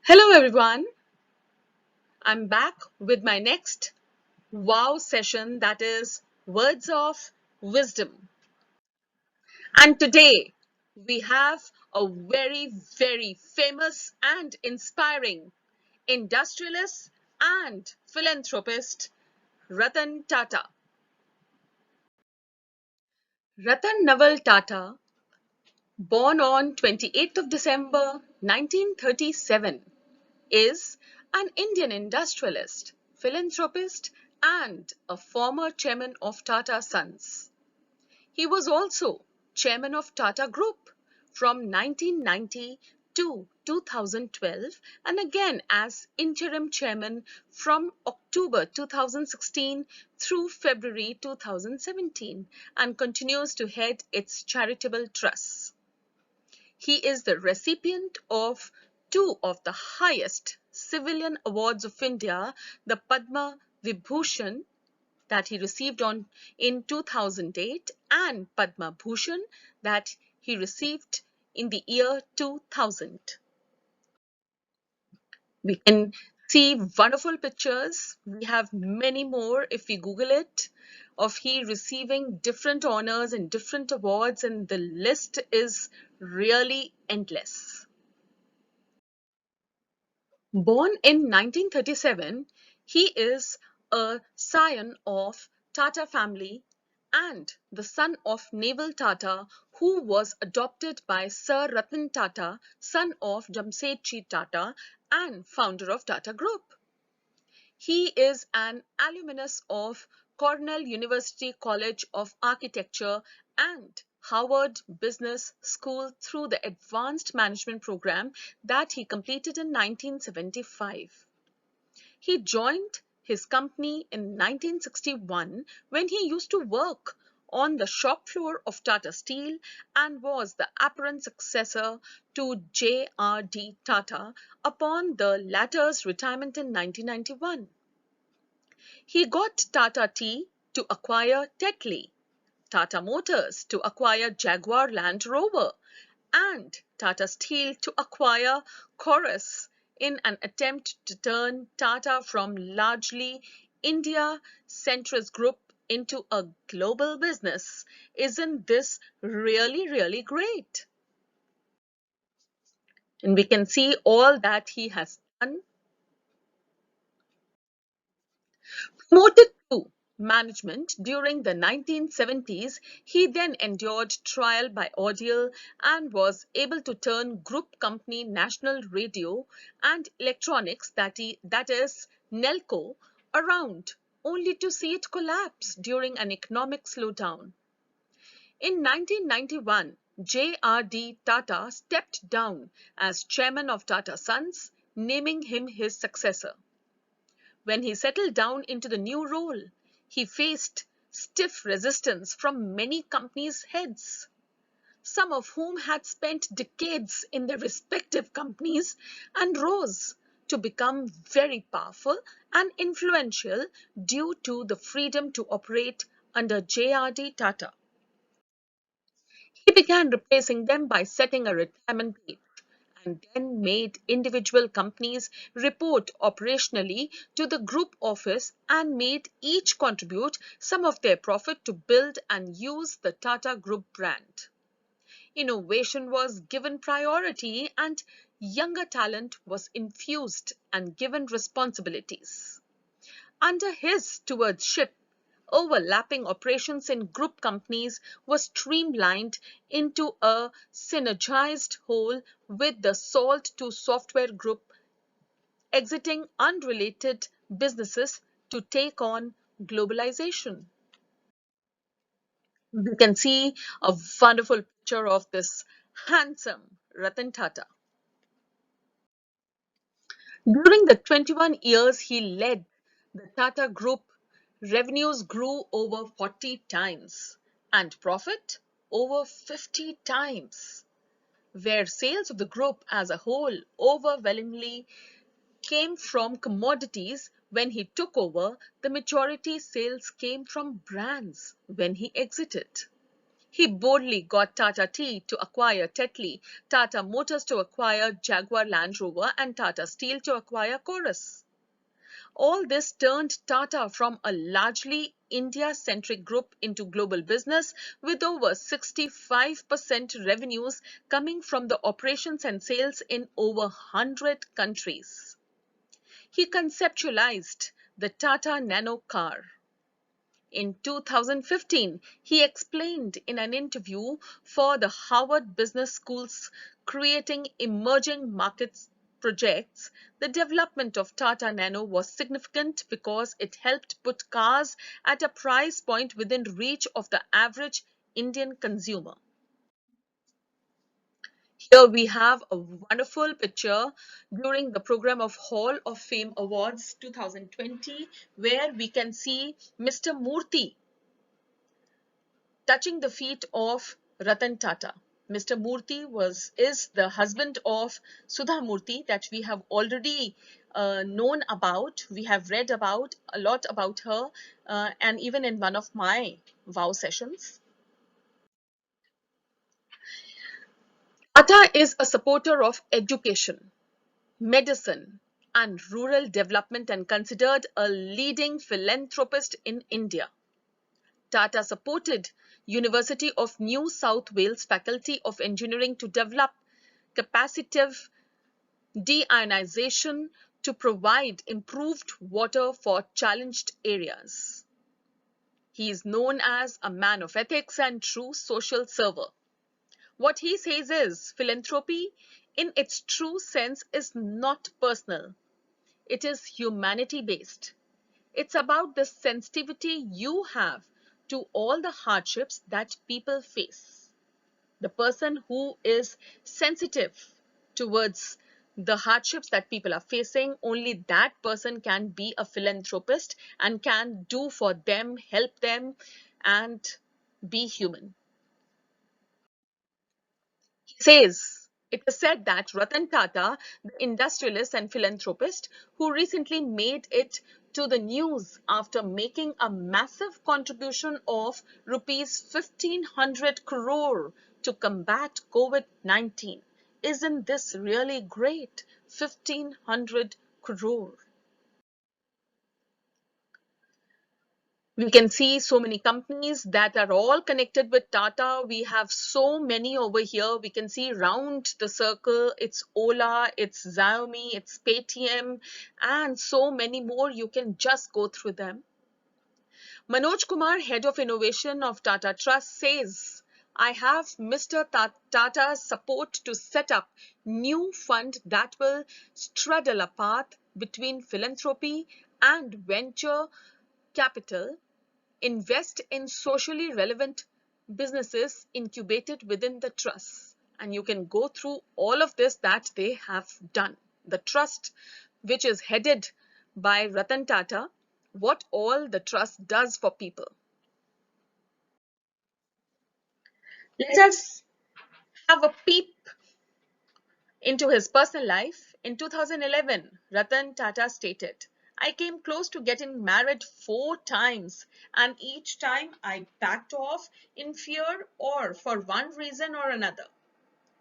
Hello everyone, I'm back with my next wow session, that is Words of Wisdom. And today we have a very famous and inspiring industrialist and philanthropist, Ratan Tata. Ratan Naval Tata, born on 28th of December 1937, is an Indian industrialist, philanthropist, and a former chairman of Tata Sons. He was also chairman of Tata Group from 1990 to 2012 and again as interim chairman from October 2016 through February 2017 and continues to head its charitable trusts. He is the recipient of two of the highest civilian awards of India, the Padma Vibhushan that he received in 2008 and Padma Bhushan that he received in the year 2000. We can see wonderful pictures. We have many more if we Google it of he receiving different honors and different awards, and the list is really endless. Born in 1937, he is a scion of Tata family and the son of Naval Tata, who was adopted by Sir Ratan Tata, son of Jamsetji Tata and founder of Tata Group. He is an alumnus of Cornell University College of Architecture and Harvard Business School through the Advanced Management program that he completed in 1975. He joined his company in 1961 when he used to work on the shop floor of Tata Steel and was the apparent successor to J.R.D. Tata upon the latter's retirement in 1991. He got Tata Tea to acquire Tetley, Tata Motors to acquire Jaguar Land Rover, and Tata Steel to acquire Corus in an attempt to turn Tata from largely India centrist group into a global business. Isn't this really great? And we can see all that he has done. Promoted to management during the 1970s, he then endured trial by ordeal and was able to turn group company National Radio and Electronics, that is Nelco, around, only to see it collapse during an economic slowdown. In 1991, J.R.D. Tata stepped down as chairman of Tata Sons, naming him his successor. When he settled down into the new role, he faced stiff resistance from many companies' heads, some of whom had spent decades in their respective companies and rose to become very powerful and influential due to the freedom to operate under J.R.D. Tata. He began replacing them by setting a retirement age and then made individual companies report operationally to the group office and made each contribute some of their profit to build and use the Tata Group brand. Innovation was given priority and younger talent was infused and given responsibilities. Under his stewardship, overlapping operations in group companies were streamlined into a synergized whole, with the Salt to Software Group exiting unrelated businesses to take on globalization. We can see a wonderful picture of this handsome Ratan Tata. During the 21 years he led the Tata Group, revenues grew over 40 times and profit over 50 times, where sales of the group as a whole overwhelmingly came from commodities when he took over. The majority sales came from brands when he exited. He boldly got Tata Tea to acquire Tetley, Tata Motors to acquire Jaguar Land Rover, and Tata Steel to acquire Chorus. All this turned Tata from a largely India-centric group into global business with over 65% revenues coming from the operations and sales in over 100 countries. He conceptualized the Tata Nano car. In 2015, he explained in an interview for the Harvard Business School's Creating Emerging Markets projects, the development of Tata Nano was significant because it helped put cars at a price point within reach of the average Indian consumer. Here we have a wonderful picture during the program of Hall of Fame Awards 2020, where we can see Mr. Murthy touching the feet of Ratan Tata. Mr. Murthy is the husband of Sudha Murthy that we have already known about. We have read about a lot about her, and even in one of my vow sessions. Tata is a supporter of education, medicine, and rural development and considered a leading philanthropist in India. Tata supported University of New South Wales Faculty of Engineering to develop capacitive deionization to provide improved water for challenged areas. He is known as a man of ethics and true social server. What he says is philanthropy in its true sense is not personal. It is humanity based. It's about the sensitivity you have to all the hardships that people face. The person who is sensitive towards the hardships that people are facing, only that person can be a philanthropist and can do for them, help them, and be human. He says, it is said that Ratan Tata, the industrialist and philanthropist who recently made it to the news after making a massive contribution of rupees 1500 crore to combat COVID-19. Isn't this really great? 1500 crore. We can see so many companies that are all connected with Tata. We have so many over here. We can see round the circle. It's Ola, it's Xiaomi, it's Paytm, and so many more. You can just go through them. Manoj Kumar, Head of Innovation of Tata Trust, says, I have Mr. Tata's support to set up new fund that will straddle a path between philanthropy and venture capital, invest in socially relevant businesses incubated within the trust. And you can go through all of this that they have done. The trust, which is headed by Ratan Tata, what all the trust does for people. Let us have a peep into his personal life. In 2011, Ratan Tata stated, I came close to getting married 4 times, and each time I backed off in fear or for one reason or another.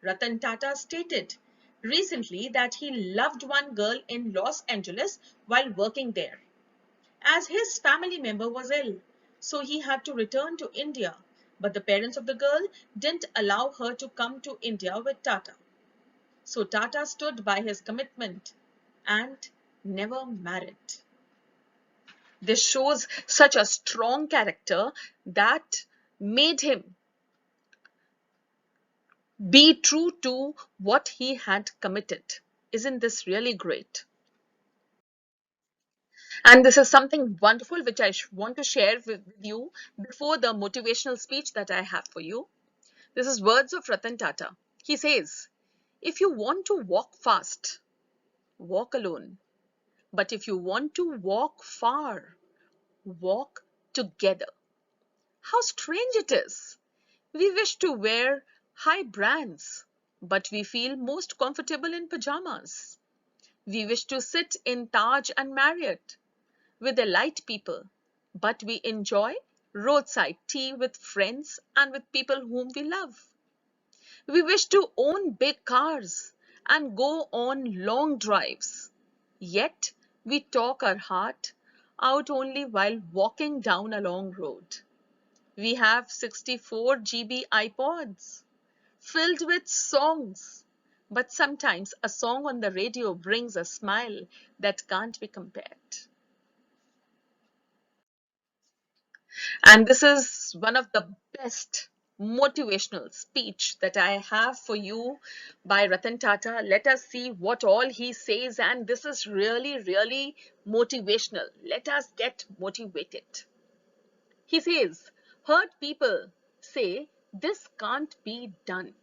Ratan Tata stated recently that he loved one girl in Los Angeles while working there, as his family member was ill, so he had to return to India. But the parents of the girl didn't allow her to come to India with Tata. So Tata stood by his commitment and never married. This shows such a strong character that made him be true to what he had committed. Isn't this really great? And this is something wonderful which I want to share with you before the motivational speech that I have for you. This is words of Ratan Tata. He says, if you want to walk fast, walk alone. But if you want to walk far, walk together. How strange it is. We wish to wear high brands, but we feel most comfortable in pajamas. We wish to sit in Taj and Marriott with the light people, but we enjoy roadside tea with friends and with people whom we love. We wish to own big cars and go on long drives. Yet we talk our heart out only while walking down a long road. We have 64 GB iPods filled with songs. But sometimes a song on the radio brings a smile that can't be compared. And this is one of the best motivational speech that I have for you by Ratan Tata. Let us see what all he says. And this is really, really motivational. Let us get motivated. He says, heard people say this can't be done.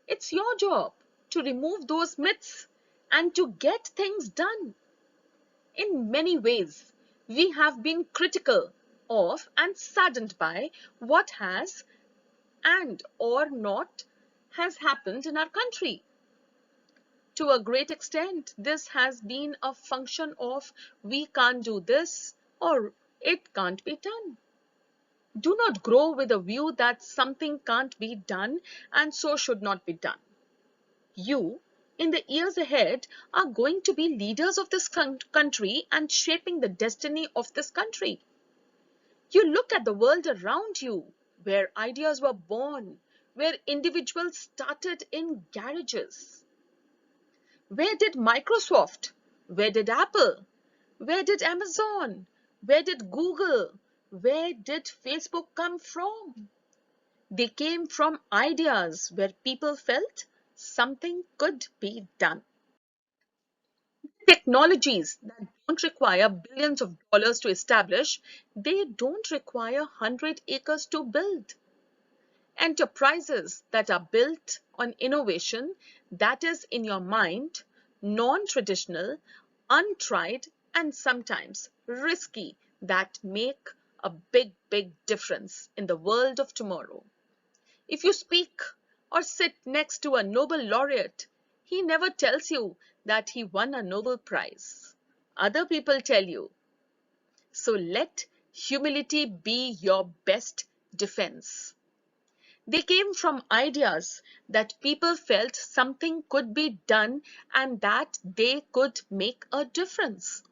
It's your job to remove those myths and to get things done. In many ways, we have been critical of and saddened by what has and or not has happened in our country. To a great extent, this has been a function of we can't do this or it can't be done. Do not grow with a view that something can't be done and so should not be done. You, in the years ahead, are going to be leaders of this country and shaping the destiny of this country. You look at the world around you, where ideas were born, where individuals started in garages. Where did Microsoft? Where did Apple? Where did Amazon? Where did Google? Where did Facebook come from? They came from ideas where people felt something could be done. Technologies that don't require billions of dollars to establish, they don't require 100 acres to build. Enterprises that are built on innovation that is in your mind, non-traditional, untried, and sometimes risky, that make a big, big difference in the world of tomorrow. If you speak or sit next to a Nobel laureate, he never tells you that he won a Nobel Prize. Other people tell you. So let humility be your best defense. They came from ideas that people felt something could be done and that they could make a difference.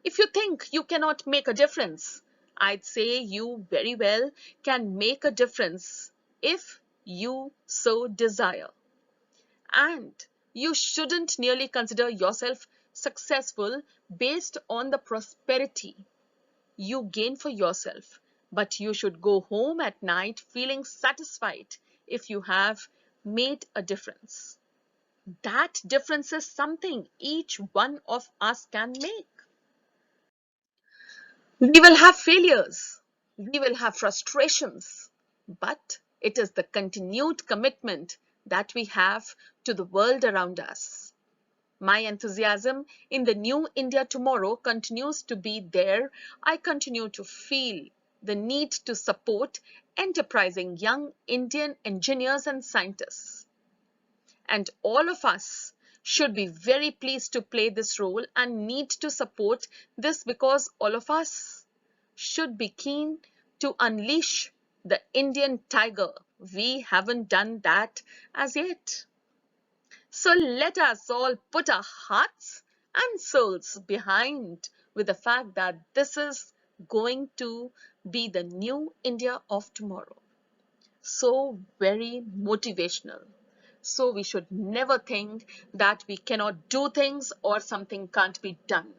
If you think you cannot make a difference, I'd say you very well can make a difference if you so desire. And you shouldn't merely consider yourself successful based on the prosperity you gain for yourself, but you should go home at night feeling satisfied if you have made a difference. That difference is something each one of us can make. We will have failures, we will have frustrations, but it is the continued commitment that we have to the world around us. My enthusiasm in the new India tomorrow continues to be there. I continue to feel the need to support enterprising young Indian engineers and scientists. And all of us should be very pleased to play this role and need to support this because all of us should be keen to unleash the Indian tiger. We haven't done that as yet. So let us all put our hearts and souls behind with the fact that this is going to be the new India of tomorrow. So very motivational. So we should never think that we cannot do things or something can't be done.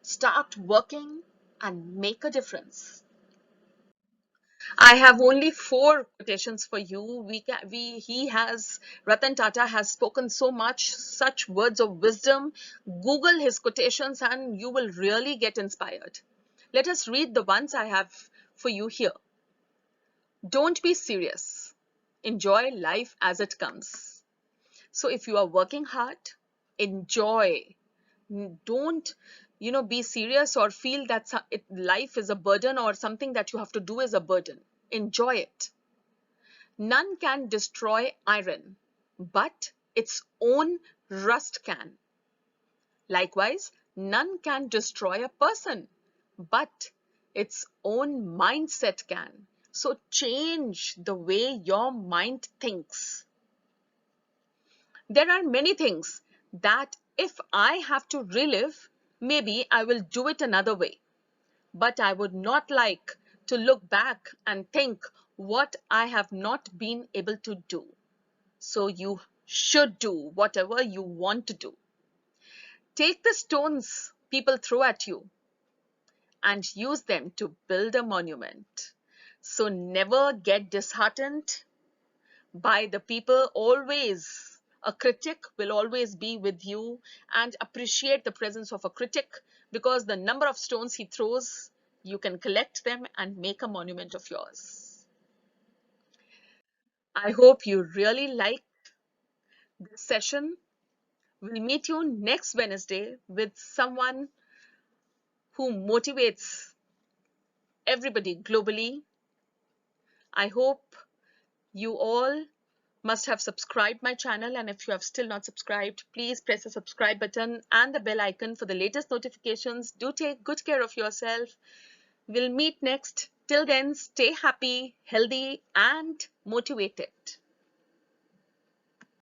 Start working and make a difference. I have only four quotations for you. Ratan Tata has spoken so much, such words of wisdom. Google his quotations and you will really get inspired. Let us read the ones I have for you here. Don't be serious. Enjoy life as it comes. So if you are working hard, enjoy. Don't, be serious or feel that life is a burden or something that you have to do is a burden. Enjoy it. None can destroy iron, but its own rust can. Likewise, none can destroy a person, but its own mindset can. So change the way your mind thinks. There are many things that if I have to relive, maybe I will do it another way. But I would not like to look back and think what I have not been able to do. So you should do whatever you want to do. Take the stones people throw at you and use them to build a monument. So never get disheartened by the people. Always a critic will always be with you, and appreciate the presence of a critic, because the number of stones he throws, you can collect them and make a monument of yours. I hope you really like this session. We'll meet you next Wednesday with someone who motivates everybody globally. I hope you all must have subscribed my channel, and if you have still not subscribed, please press the subscribe button and the bell icon for the latest notifications. Do take good care of yourself. We'll meet next. Till then, stay happy, healthy, and motivated.